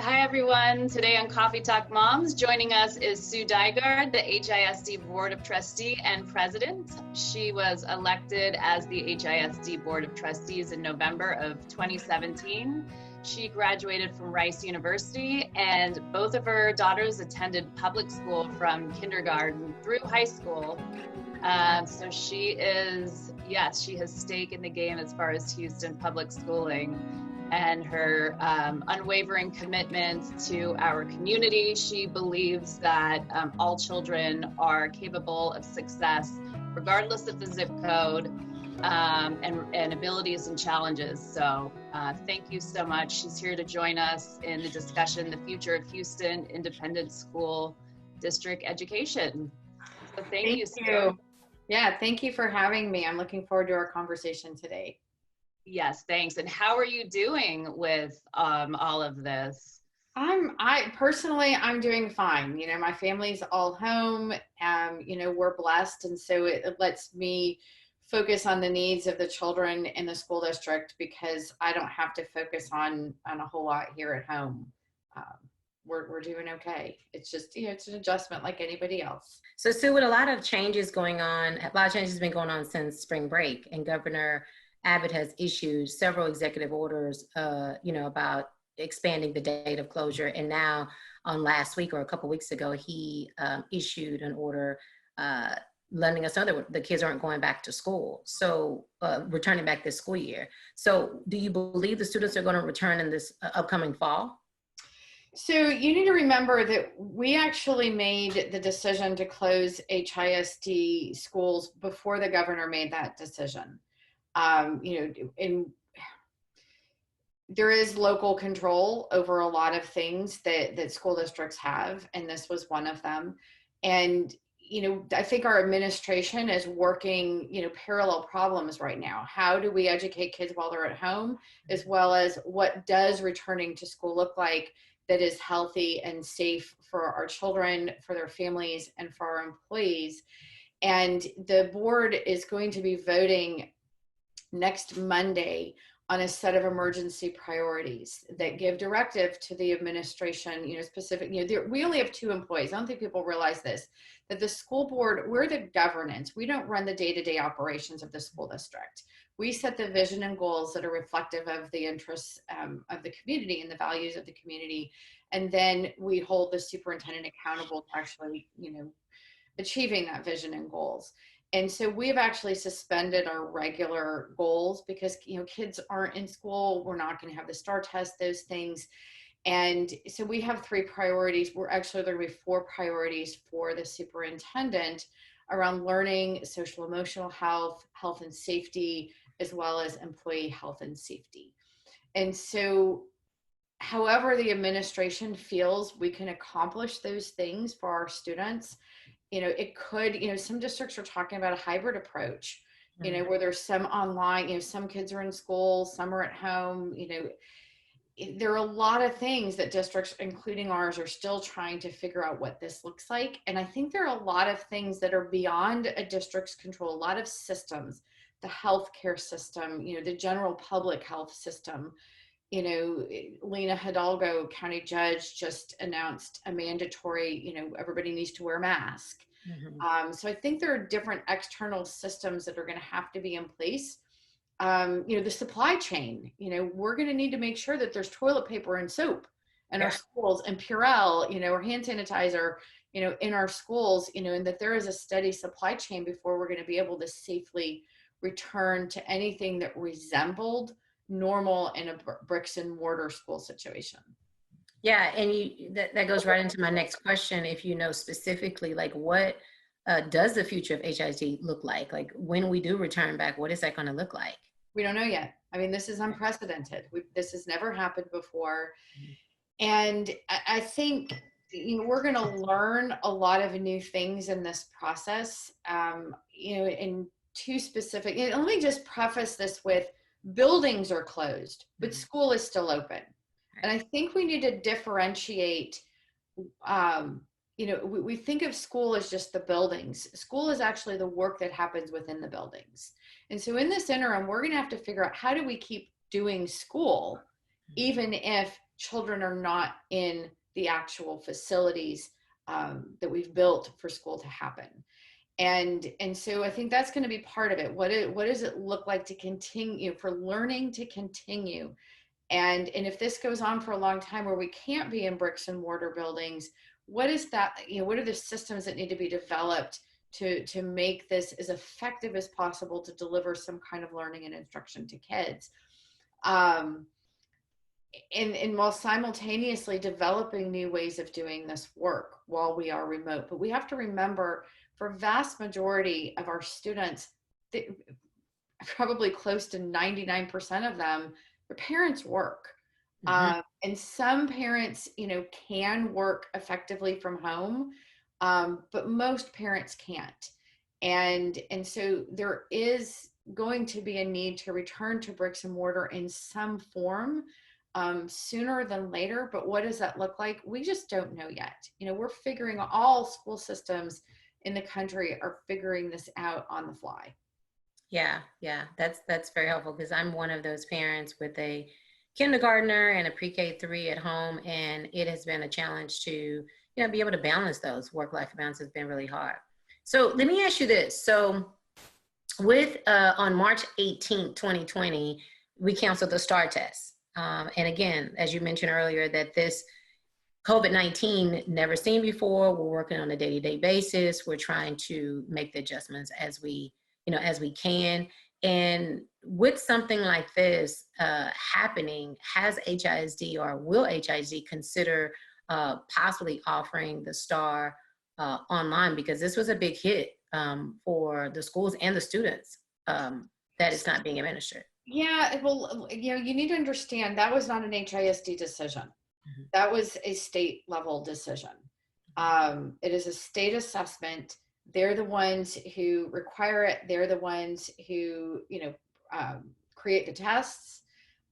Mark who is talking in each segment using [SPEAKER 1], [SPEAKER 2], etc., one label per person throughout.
[SPEAKER 1] Hi everyone. Today on Coffee Talk Moms, joining us is Sue Deigaard, the HISD Board of Trustee and President. She was elected as the HISD Board of Trustees in November of 2017. She graduated from Rice University, and both of her daughters attended public school from kindergarten through high school. So she is, yes, she has stake in the game as far as Houston public schooling, and her unwavering commitment to our community. She believes that all children are capable of success, regardless of the zip code, and abilities and challenges. So thank you so much. She's here to join us in the discussion, the future of Houston Independent School District Education. So thank you, Sue.
[SPEAKER 2] Yeah, thank you for having me. I'm looking forward to our conversation today.
[SPEAKER 1] Yes, thanks. And how are you doing with all of this?
[SPEAKER 2] I personally, I'm doing fine. You know, my family's all home. You know, we're blessed. And so it lets me focus on the needs of the children in the school district because I don't have to focus on a whole lot here at home. We're doing okay. It's just, you know, it's an adjustment like anybody else.
[SPEAKER 3] So Sue, with a lot of changes going on, a lot of changes have been going on since spring break, and Governor Abbott has issued several executive orders, you know, about expanding the date of closure. And now on last week or a couple of weeks ago, he issued an order letting us know that the kids aren't going back to school. So returning back this school year. So do you believe the students are going to return in this upcoming fall?
[SPEAKER 2] So you need to remember that we actually made the decision to close HISD schools before the governor made that decision. You know, there is local control over a lot of things that school districts have, and this was one of them. And, you know, I think our administration is working, you know, parallel problems right now. How do we educate kids while they're at home, as well as what does returning to school look like that is healthy and safe for our children, for their families, and for our employees. And the board is going to be voting next Monday on a set of emergency priorities that give directive to the administration, you know, specific, you know, we only have 2 employees. I don't think people realize this, that the school board, we're the governance. We don't run the day-to-day operations of the school district. We set the vision and goals that are reflective of the interests of the community and the values of the community. And then we hold the superintendent accountable to actually, you know, achieving that vision and goals. And so we've actually suspended our regular goals because, you know, kids aren't in school. We're not going to have the STAR test, those things. And so we have 3 priorities. We're actually, there will be 4 priorities for the superintendent around learning, social emotional health, health and safety, as well as employee health and safety. And so however the administration feels we can accomplish those things for our students, you know, it could, you know, some districts are talking about a hybrid approach, you know, where there's some online, you know, some kids are in school, some are at home, you know, there are a lot of things that districts, including ours, are still trying to figure out what this looks like. And I think there are a lot of things that are beyond a district's control, a lot of systems, the healthcare system, you know, the general public health system. You know, Lena Hidalgo, county judge, just announced a mandatory, you know, everybody needs to wear a mask. Mm-hmm. So I think there are different external systems that are going to have to be in place. You know, the supply chain, you know, we're going to need to make sure that there's toilet paper and soap in our schools, and Purell, you know, or hand sanitizer, you know, in our schools, you know, and that there is a steady supply chain before we're going to be able to safely return to anything that resembled normal in a bricks and mortar school situation.
[SPEAKER 3] Yeah, and that goes right into my next question. If you know specifically, like what does the future of HISD look like? Like when we do return back, what is that going to look like?
[SPEAKER 2] We don't know yet. I mean, this is unprecedented. This has never happened before. And I think, you know, we're going to learn a lot of new things in this process, you know, in 2 specific, you know, let me just preface this with, buildings are closed, but school is still open. And I think we need to differentiate, you know, we think of school as just the buildings. School is actually the work that happens within the buildings. And so in this interim, we're going to have to figure out how do we keep doing school, even if children are not in the actual facilities that we've built for school to happen. And so I think that's going to be part of it. What does it look like to continue, for learning to continue? And if this goes on for a long time where we can't be in bricks and mortar buildings, what is that, what are the systems that need to be developed to make this as effective as possible to deliver some kind of learning and instruction to kids? And while simultaneously developing new ways of doing this work while we are remote. But we have to remember, for vast majority of our students, probably close to 99% of them, their parents work. And some parents, can work effectively from home, but most parents can't. And so there is going to be a need to return to bricks and mortar in some form sooner than later. But what does that look like? We just don't know yet. We're figuring, all school systems in the country are figuring this out on the fly.
[SPEAKER 3] Yeah, that's very helpful, because I'm one of those parents with a kindergartner and a pre-K 3 at home, and it has been a challenge to be able to balance those. Work-life balance has been really hard. So let me ask you this. So with on March 18th, 2020, we canceled the STAR test. And again, as you mentioned earlier, that this COVID-19 never seen before. We're working on a day-to-day basis. We're trying to make the adjustments as we can. And with something like this happening, has HISD, or will HISD consider possibly offering the STAR online? Because this was a big hit for the schools and the students that it's not being administered.
[SPEAKER 2] Yeah, well, you need to understand that was not an HISD decision. That was a state level decision. It is a state assessment. They're the ones who require it. They're the ones who, create the tests.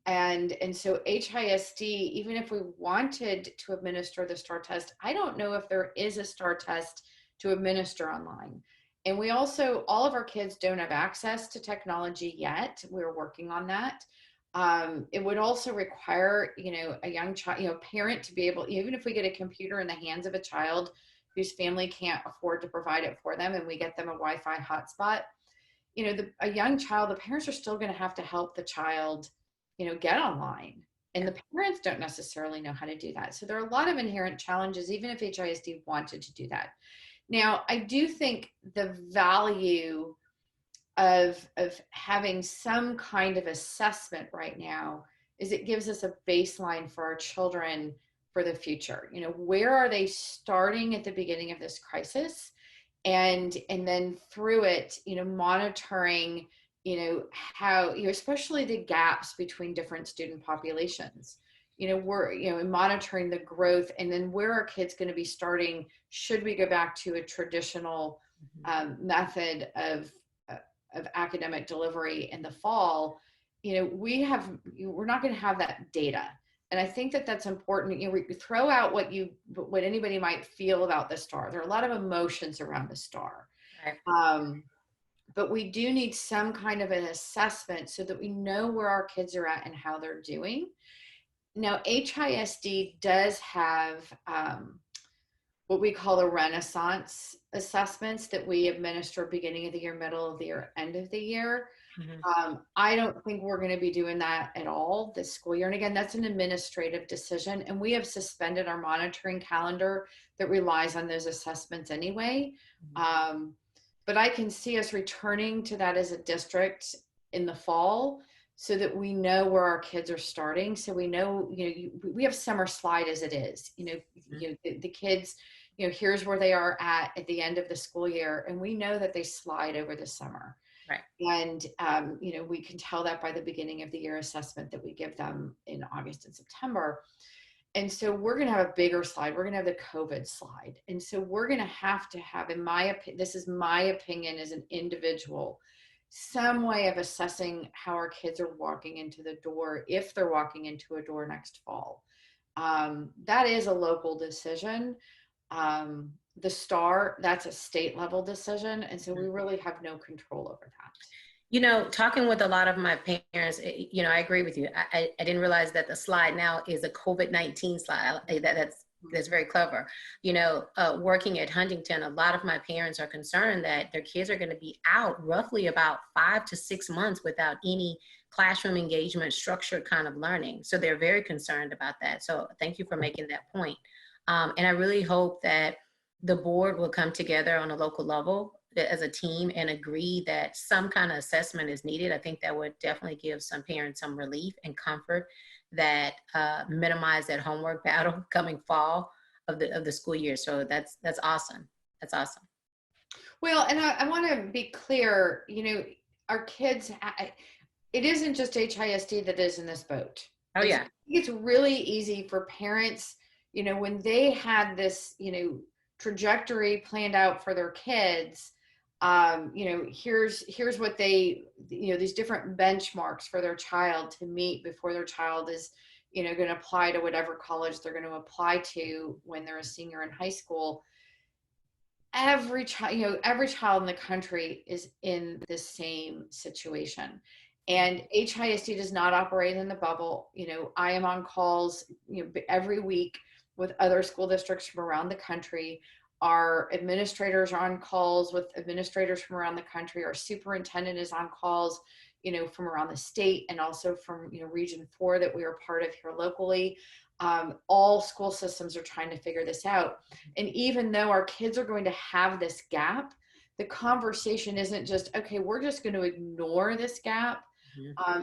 [SPEAKER 2] And so HISD, even if we wanted to administer the STAR test, I don't know if there is a STAR test to administer online. And we also, all of our kids don't have access to technology yet. We're working on that. It would also require, a young child, parent to be able, even if we get a computer in the hands of a child whose family can't afford to provide it for them, and we get them a Wi-Fi hotspot, a young child, the parents are still going to have to help the child, get online. And the parents don't necessarily know how to do that. So there are a lot of inherent challenges, even if HISD wanted to do that. Now, I do think the value of having some kind of assessment right now is it gives us a baseline for our children for the future. Where are they starting at the beginning of this crisis? And then through it, monitoring, how, especially the gaps between different student populations. We're, monitoring the growth, and then where are kids going to be starting? Should we go back to a traditional method of academic delivery in the fall? We're not going to have that data. And I think that that's important. We throw out what anybody might feel about the STAR. There are a lot of emotions around the STAR. Right. But we do need some kind of an assessment so that we know where our kids are at and how they're doing. Now, HISD does have what we call the Renaissance assessments that we administer beginning of the year, middle of the year, end of the year. I don't think we're going to be doing that at all this school year. And again, that's an administrative decision. And we have suspended our monitoring calendar that relies on those assessments anyway. But I can see us returning to that as a district in the fall, so that we know where our kids are starting. So we know, we have summer slide as it is, the kids, here's where they are at the end of the school year. And we know that they slide over the summer. Right. And, we can tell that by the beginning of the year assessment that we give them in August and September. And so we're going to have a bigger slide. We're going to have the COVID slide. And so we're going to have, in my opinion, this is my opinion as an individual, some way of assessing how our kids are walking into the door, if they're walking into a door next fall. That is a local decision. The STAR, that's a state level decision. And so we really have no control over that.
[SPEAKER 3] You know, talking with a lot of my parents, you know, I agree with you. I didn't realize that the slide now is a COVID-19 slide. That's very clever. You know, working at Huntington, a lot of my parents are concerned that their kids are going to be out roughly about 5 to 6 months without any classroom engagement, structured kind of learning. So they're very concerned about that. So thank you for making that point. And I really hope that the board will come together on a local level as a team and agree that some kind of assessment is needed. I think that would definitely give some parents some relief and comfort that minimize that homework battle coming fall of the school year. So that's awesome. That's awesome.
[SPEAKER 2] Well, and I want to be clear, you know, our kids, it isn't just HISD that is in this boat.
[SPEAKER 3] Oh yeah.
[SPEAKER 2] It's really easy for parents, you know, when they had this, you know, trajectory planned out for their kids, you know, here's what they, you know, these different benchmarks for their child to meet before their child is, you know, going to apply to whatever college they're going to apply to when they're a senior in high school. Every child, you know, every child in the country is in the same situation. And HISD does not operate in the bubble. You know, I am on calls, you know, every week with other school districts from around the country. Our administrators are on calls with administrators from around the country. Our superintendent is on calls, you know, from around the state and also from, you know, Region 4 that we are part of here locally. All school systems are trying to figure this out. And even though our kids are going to have this gap, the conversation isn't just, okay, we're just going to ignore this gap.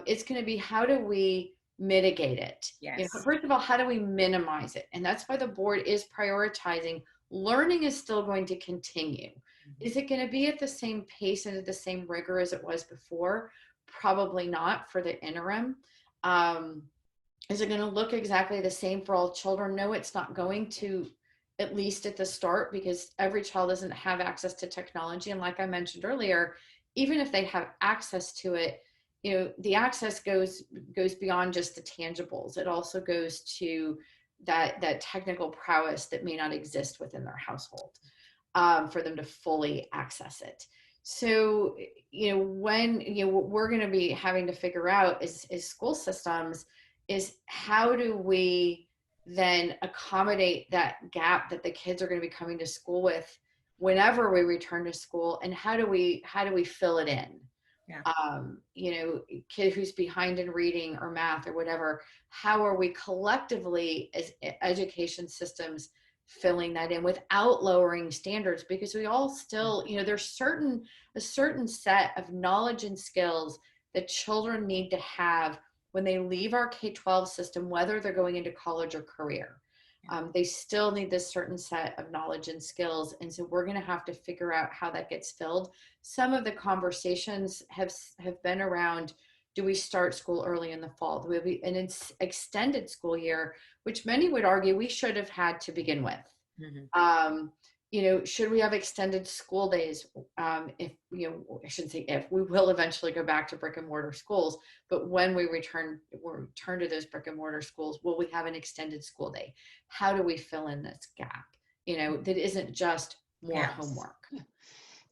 [SPEAKER 2] It's going to be, how do we mitigate it?
[SPEAKER 3] Yes.
[SPEAKER 2] You know, first of all, how do we minimize it? And that's why the board is prioritizing. Learning is still going to continue. Is it going to be at the same pace and at the same rigor as it was before? Probably not for the interim. Is it going to look exactly the same for all children? No, it's not going to, at least at the start, because every child doesn't have access to technology. And like I mentioned earlier, even if they have access to it, you know, the access goes beyond just the tangibles. It also goes to that technical prowess that may not exist within their household for them to fully access it. So, you know, when, you know, what we're going to be having to figure out is school systems is how do we then accommodate that gap that the kids are going to be coming to school with whenever we return to school, and how do we fill it in? Yeah. You know, kid who's behind in reading or math or whatever, how are we collectively as education systems filling that in without lowering standards? Because we all still, you know, there's a certain set of knowledge and skills that children need to have when they leave our K-12 system, whether they're going into college or career. They still need this certain set of knowledge and skills. And so we're going to have to figure out how that gets filled. Some of the conversations have been around, do we start school early in the fall? Do we have an extended school year, which many would argue we should have had to begin with? Mm-hmm. You know, should we have extended school days? If, you know, I shouldn't say if, we will eventually go back to brick and mortar schools, but when we return to those brick and mortar schools, will we have an extended school day? How do we fill in this gap? You know, that isn't just more homework.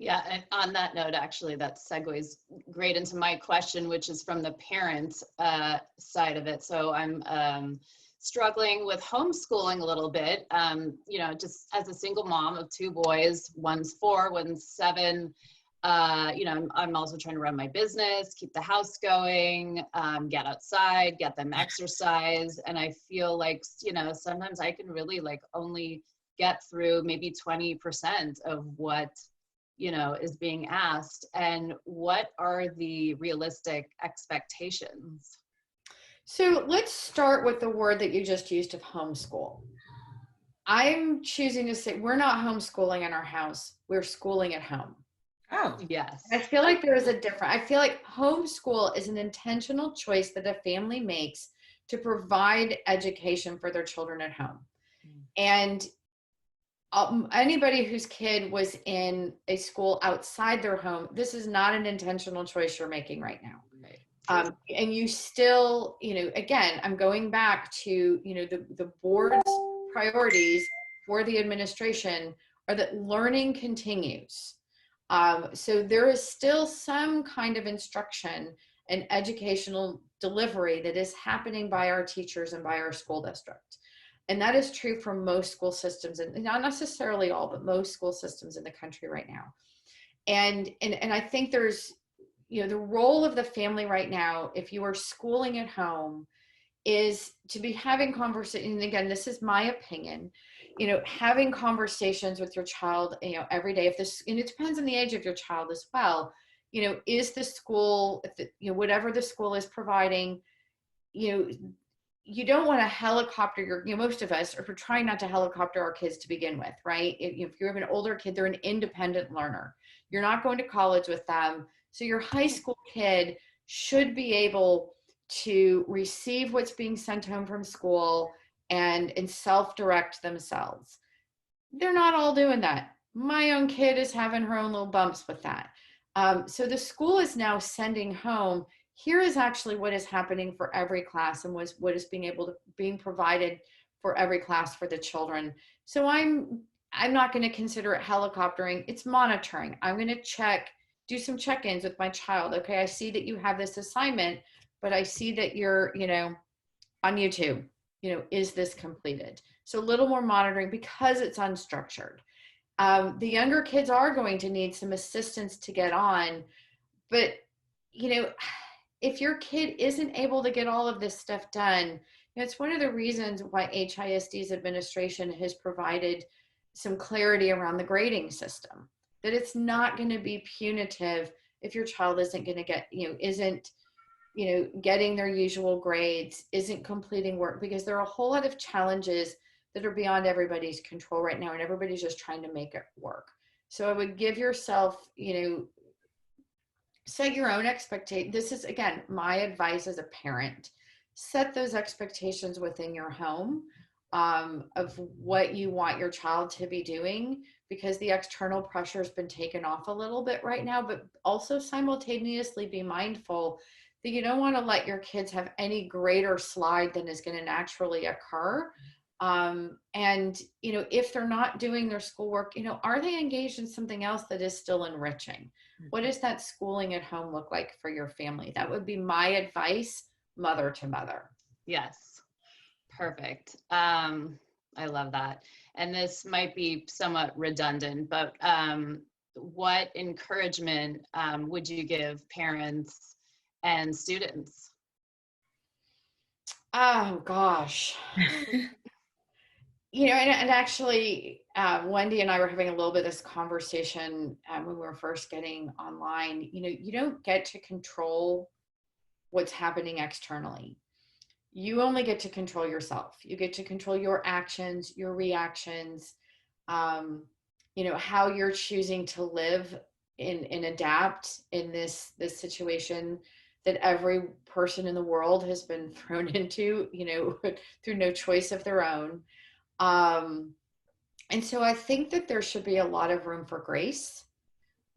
[SPEAKER 1] Yeah, and on that note, actually, that segues great into my question, which is from the parent side of it. So I'm struggling with homeschooling a little bit, you know, just as a single mom of 2 boys, one's 4, one's 7. You know, I'm also trying to run my business, keep the house going, get outside, get them exercise. And I feel like, you know, sometimes I can really like only get through maybe 20% of what, you know, is being asked. And what are the realistic expectations?
[SPEAKER 2] So let's start with the word that you just used of homeschool. I'm choosing to say we're not homeschooling in our house. We're schooling at home.
[SPEAKER 1] Oh, yes.
[SPEAKER 2] I feel like there is a difference. I feel like homeschool is an intentional choice that a family makes to provide education for their children at home. And anybody whose kid was in a school outside their home, this is not an intentional choice you're making right now. And you still, you know, again, I'm going back to, you know, the board's priorities for the administration are that learning continues. So there is still some kind of instruction and educational delivery that is happening by our teachers and by our school district. And that is true for most school systems, and not necessarily all, but most school systems in the country right now. And I think there's, the role of the family right now, if you are schooling at home, is to be having conversations. And again, this is my opinion, having conversations with your child, every day. And it depends on the age of your child as well. Is the school, whatever the school is providing, you don't want to helicopter most of us are trying not to helicopter our kids to begin with, right? If you have an older kid, they're an independent learner. You're not going to college with them. So your high school kid should be able to receive what's being sent home from school and self-direct themselves. They're not all doing that. My own kid is having her own little bumps with that. So the school is now sending home, here is actually what is happening for every class and what is being provided for every class for the children. So I'm not going to consider it helicoptering. It's monitoring. I'm going to do some check-ins with my child. Okay, I see that you have this assignment, but I see that you're, on YouTube. Is this completed? So a little more monitoring because it's unstructured. The younger kids are going to need some assistance to get on, but if your kid isn't able to get all of this stuff done, it's one of the reasons why HISD's administration has provided some clarity around the grading system, that it's not going to be punitive if your child isn't going to get, isn't getting their usual grades, isn't completing work, because there are a whole lot of challenges that are beyond everybody's control right now, and everybody's just trying to make it work. So I would give yourself, set your own expectations. This is, again, my advice as a parent. Set those expectations within your home of what you want your child to be doing, because the external pressure has been taken off a little bit right now, but also simultaneously be mindful that you don't want to let your kids have any greater slide than is going to naturally occur. And, if they're not doing their schoolwork, are they engaged in something else that is still enriching? What does that schooling at home look like for your family? That would be my advice, mother to mother.
[SPEAKER 1] Yes. Perfect. I love that. And this might be somewhat redundant, but what encouragement would you give parents and students?
[SPEAKER 2] Oh, gosh. And actually, Wendy and I were having a little bit of this conversation when we were first getting online. You don't get to control what's happening externally. You only get to control yourself. You get to control your actions, your reactions, how you're choosing to live and adapt in this situation that every person in the world has been thrown into, through no choice of their own. And so I think that there should be a lot of room for grace,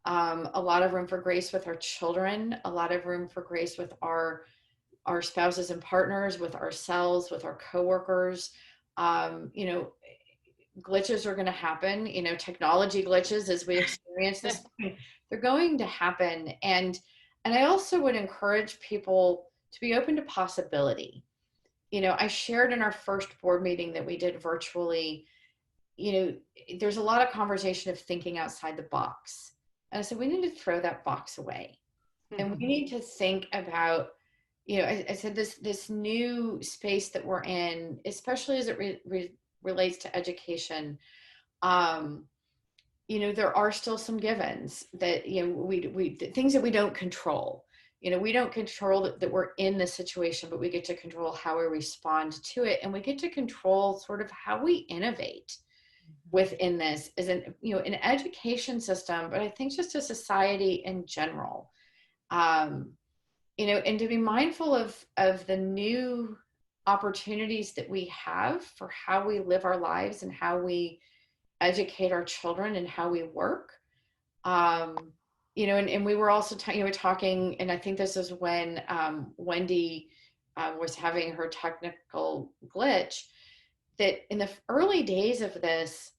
[SPEAKER 2] a lot of room for grace with our children, a lot of room for grace with our spouses and partners, with ourselves, with our coworkers. Glitches are going to happen, technology glitches as we experience this, they're going to happen. And I also would encourage people to be open to possibility. I shared in our first board meeting that we did virtually, there's a lot of conversation of thinking outside the box. And I said, we need to throw that box away. Mm-hmm. And we need to think about, I said, this new space that we're in, especially as it relates to education, there are still some givens that, we things that we don't control. We don't control that we're in this situation, but we get to control how we respond to it. And we get to control sort of how we innovate within this as an education system, but I think just a society in general. And to be mindful of the new opportunities that we have for how we live our lives and how we educate our children and how we work. And we were also talking, and I think this is when Wendy was having her technical glitch, that in the early days of this,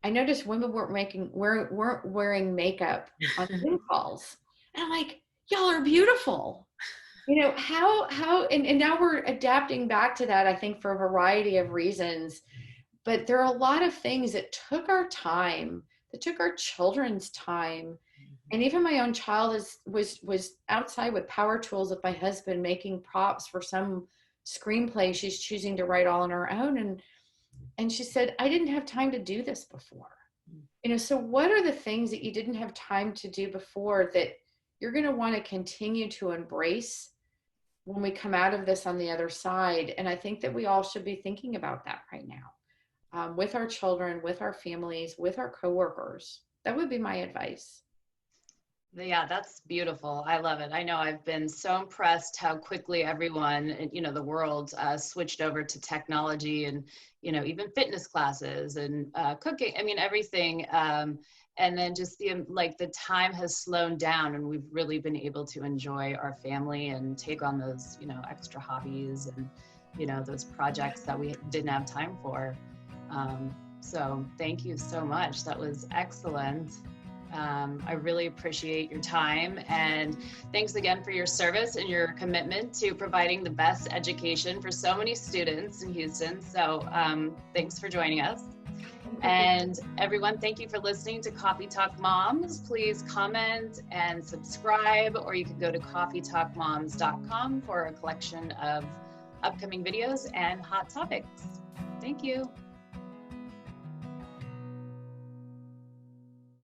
[SPEAKER 2] I noticed women weren't wearing makeup on Zoom calls. And I'm like, y'all are beautiful. You know, and now we're adapting back to that, I think, for a variety of reasons. But there are a lot of things that took our time, that took our children's time. And even my own child was outside with power tools with my husband making props for some screenplay she's choosing to write all on her own. And she said, I didn't have time to do this before. You know, so what are the things that you didn't have time to do before that you're going to want to continue to embrace when we come out of this on the other side? And I think that we all should be thinking about that right now, with our children, with our families, with our coworkers. That would be my advice.
[SPEAKER 1] Yeah, that's beautiful. I love it. I know I've been so impressed how quickly everyone, you know, the world switched over to technology and, you know, even fitness classes and cooking. I mean, everything. And then just the time has slowed down and we've really been able to enjoy our family and take on those, you know, extra hobbies and, you know, those projects that we didn't have time for. So thank you so much. That was excellent. I really appreciate your time, and thanks again for your service and your commitment to providing the best education for so many students in Houston. So thanks for joining us. And everyone, thank you for listening to Coffee Talk Moms. Please comment and subscribe, or you can go to coffeetalkmoms.com for a collection of upcoming videos and hot topics. Thank you.